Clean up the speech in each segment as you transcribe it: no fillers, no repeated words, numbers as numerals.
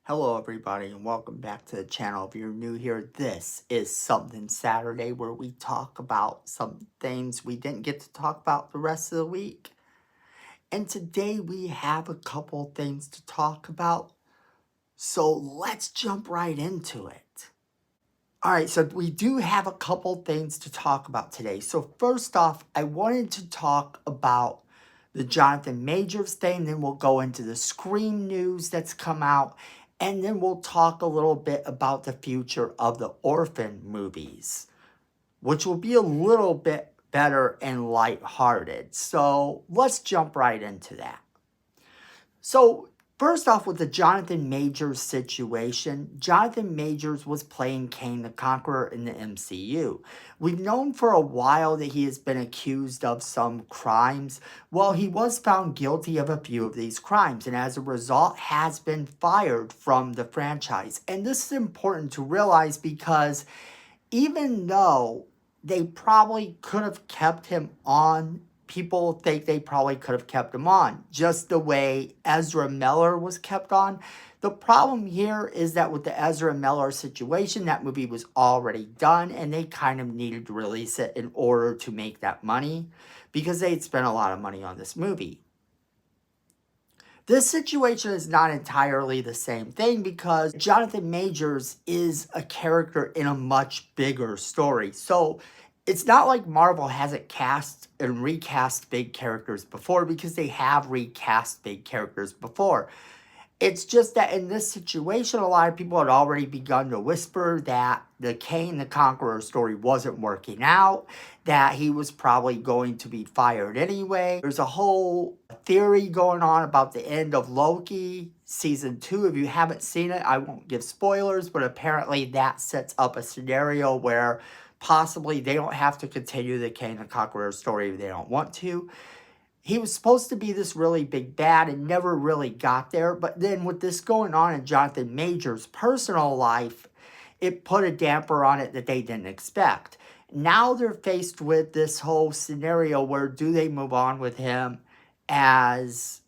Hello everybody and welcome back to the channel. If you're new here, this is Something Saturday where we talk about some things we didn't get to talk about the rest of the week. And today we have a couple things to talk about. So let's jump right into it. Alright, so we do have a couple things to talk about today. So first off, I wanted to talk about the Johnathan Majors thing, then we'll go into the Scream news that's come out, and then we'll talk a little bit about the future of the Orphan movies, which will be a little bit better and lighthearted. So let's jump right into that. So first off, with the Johnathan Majors situation, Johnathan Majors was playing Kane the Conqueror in the MCU. We've known for a while that he has been accused of some crimes. Well, he was found guilty of a few of these crimes and as a result has been fired from the franchise. And this is important to realize because even though they probably could have kept him on, people think they probably could have kept him on, just the way Ezra Miller was kept on. The problem here is that with the Ezra Miller situation, that movie was already done and they kind of needed to release it in order to make that money because they'd spent a lot of money on this movie. This situation is not entirely the same thing because Johnathan Majors is a character in a much bigger story. So it's not like Marvel hasn't cast and recast big characters before because they have recast big characters before. It's just that in this situation, a lot of people had already begun to whisper that the Kane the Conqueror story wasn't working out, that he was probably going to be fired anyway. There's a whole theory going on about the end of Loki season 2. If you haven't seen it, I won't give spoilers, but apparently that sets up a scenario where possibly they don't have to continue the Kane the Conqueror story if they don't want to. He was supposed to be this really big bad and never really got there. But then with this going on in Johnathan Majors' personal life, it put a damper on it that they didn't expect. Now they're faced with this whole scenario where do they move on with him as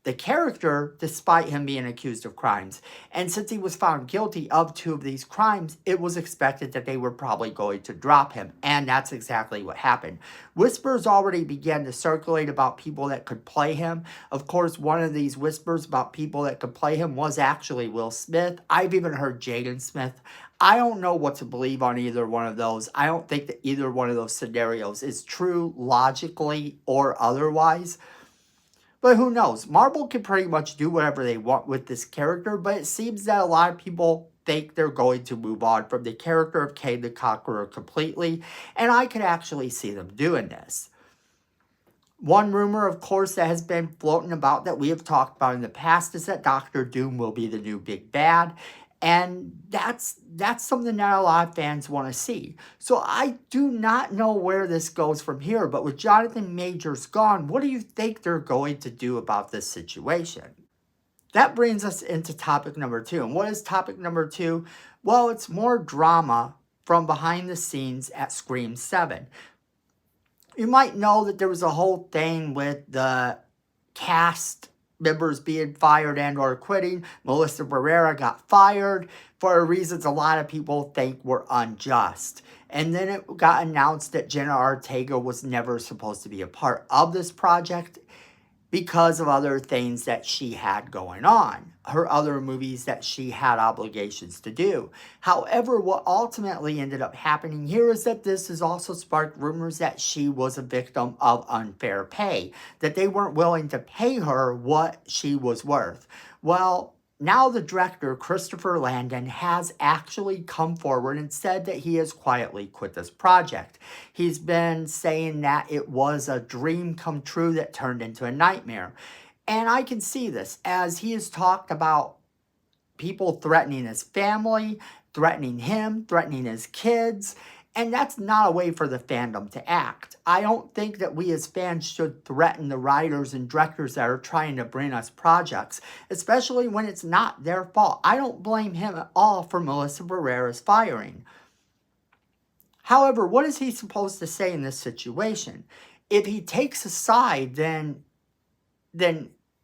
the character despite him being accused of crimes. And since he was found guilty of 2 of these crimes, it was expected that they were probably going to drop him. And that's exactly what happened. Whispers already began to circulate about people that could play him. Of course, one of these whispers about people that could play him was actually Will Smith. I've even heard Jaden Smith. I don't know what to believe on either one of those. I don't think that either one of those scenarios is true logically or otherwise. But who knows? Marvel can pretty much do whatever they want with this character, but it seems that a lot of people think they're going to move on from the character of Kane the Conqueror completely, and I could actually see them doing this. One rumor, of course, that has been floating about that we have talked about in the past is that Doctor Doom will be the new big bad. And that's something that a lot of fans want to see. So I do not know where this goes from here. But with Johnathan Majors gone, what do you think they're going to do about this situation? That brings us into topic number 2. And what is topic number 2? Well, it's more drama from behind the scenes at Scream 7. You might know that there was a whole thing with the cast members being fired and or quitting. Melissa Barrera got fired for reasons a lot of people think were unjust. And then it got announced that Jenna Ortega was never supposed to be a part of this project because of other things that she had going on, her other movies that she had obligations to do. However, what ultimately ended up happening here is that this has also sparked rumors that she was a victim of unfair pay, that they weren't willing to pay her what she was worth. Well, now the director, Christopher Landon, has actually come forward and said that he has quietly quit this project. He's been saying that it was a dream come true that turned into a nightmare. And I can see this as he has talked about people threatening his family, threatening him, threatening his kids. And that's not a way for the fandom to act. I don't think that we as fans should threaten the writers and directors that are trying to bring us projects, especially when it's not their fault. I don't blame him at all for Melissa Barrera's firing. However, what is he supposed to say in this situation? If he takes a side, then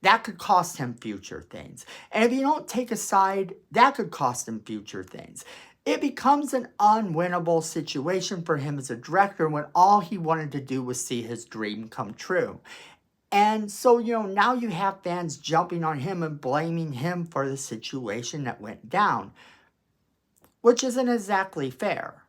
that could cost him future things. And if you don't take a side, that could cost him future things. It becomes an unwinnable situation for him as a director when all he wanted to do was see his dream come true. And so, now you have fans jumping on him and blaming him for the situation that went down, which isn't exactly fair.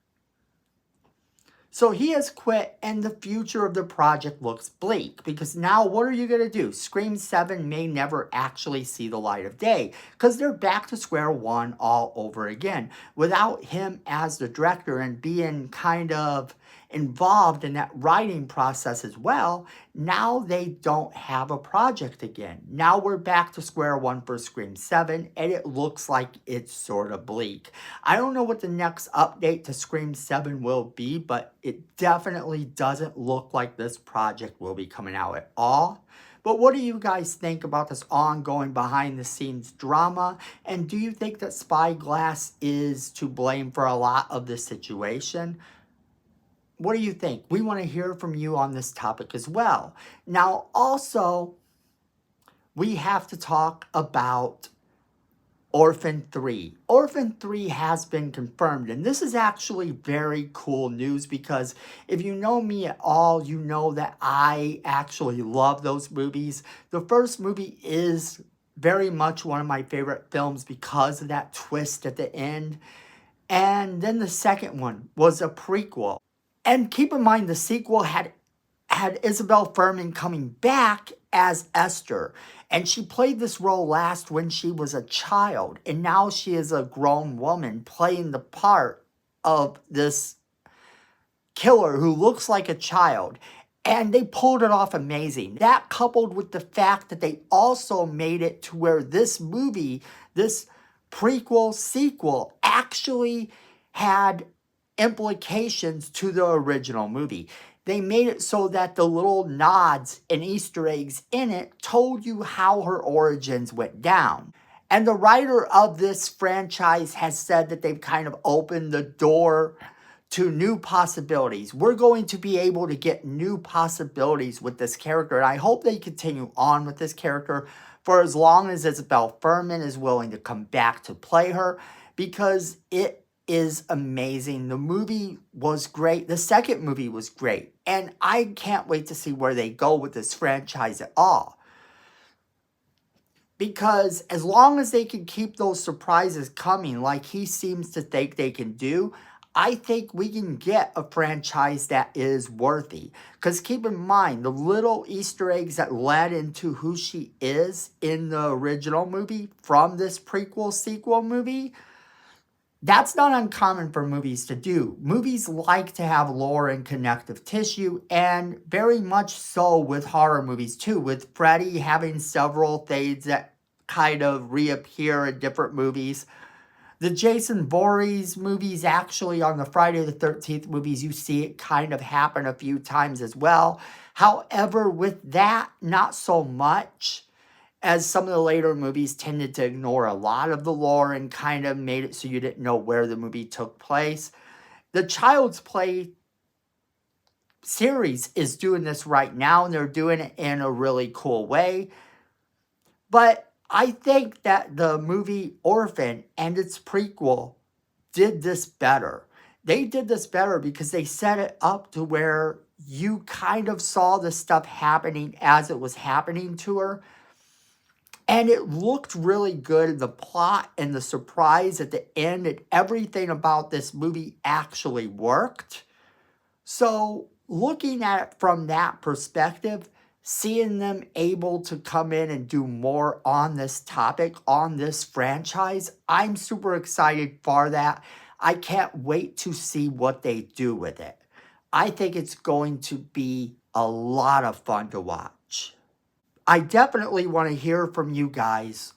So he has quit, and the future of the project looks bleak, because now what are you going to do? Scream 7 may never actually see the light of day, because they're back to square one all over again. Without him as the director and being kind of involved in that writing process as well, now they don't have a project again. Now we're back to square one for Scream 7, and it looks like it's sort of bleak. I don't know what the next update to Scream 7 will be, but it definitely doesn't look like this project will be coming out at all. But what do you guys think about this ongoing behind-the-scenes drama? And do you think that Spyglass is to blame for a lot of this situation? What do you think? We want to hear from you on this topic as well. Now, also, we have to talk about Orphan 3. Orphan 3 has been confirmed, and this is actually very cool news, because if you know me at all, you know that I actually love those movies. The first movie is very much one of my favorite films because of that twist at the end. And then the second one was a prequel. And keep in mind, the sequel had Isabel Fuhrman coming back as Esther. And she played this role last when she was a child. And now she is a grown woman playing the part of this killer who looks like a child. And they pulled it off amazing. That, coupled with the fact that they also made it to where this movie, this prequel sequel, actually had implications to the original movie. They made it so that the little nods and Easter eggs in it told you how her origins went down. And the writer of this franchise has said that they've kind of opened the door to new possibilities. We're going to be able to get new possibilities with this character. And I hope they continue on with this character for as long as Isabel Fuhrman is willing to come back to play her, because it is amazing. The movie was great. The second movie was great. And I can't wait to see where they go with this franchise at all. Because as long as they can keep those surprises coming like he seems to think they can do, I think we can get a franchise that is worthy. Because keep in mind, the little Easter eggs that led into who she is in the original movie from this prequel sequel movie, that's not uncommon for movies to do. Movies like to have lore and connective tissue, and very much so with horror movies too, with Freddy having several things that kind of reappear in different movies. The Jason Voorhees movies, actually on the Friday the 13th movies, you see it kind of happen a few times as well. However, with that, not so much, as some of the later movies tended to ignore a lot of the lore and kind of made it so you didn't know where the movie took place. The Child's Play series is doing this right now, and they're doing it in a really cool way. But I think that the movie Orphan and its prequel did this better. They did this better because they set it up to where you kind of saw the stuff happening as it was happening to her. And it looked really good. The plot and the surprise at the end and everything about this movie actually worked. So looking at it from that perspective, seeing them able to come in and do more on this topic, on this franchise, I'm super excited for that. I can't wait to see what they do with it. I think it's going to be a lot of fun to watch. I definitely want to hear from you guys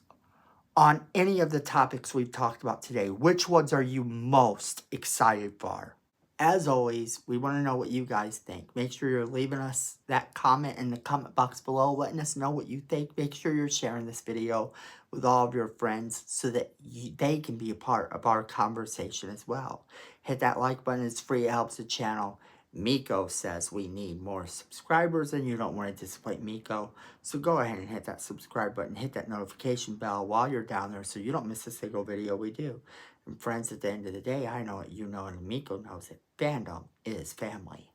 on any of the topics we've talked about today. Which ones are you most excited for? As always, we want to know what you guys think. Make sure you're leaving us that comment in the comment box below, letting us know what you think. Make sure you're sharing this video with all of your friends so that they can be a part of our conversation as well. Hit that like button. It's free. It helps the channel. Miko says we need more subscribers and you don't want to disappoint Miko. So go ahead and hit that subscribe button, hit that notification bell while you're down there so you don't miss a single video we do. And friends, at the end of the day, I know it, you know it, and Miko knows it. Fandom is family.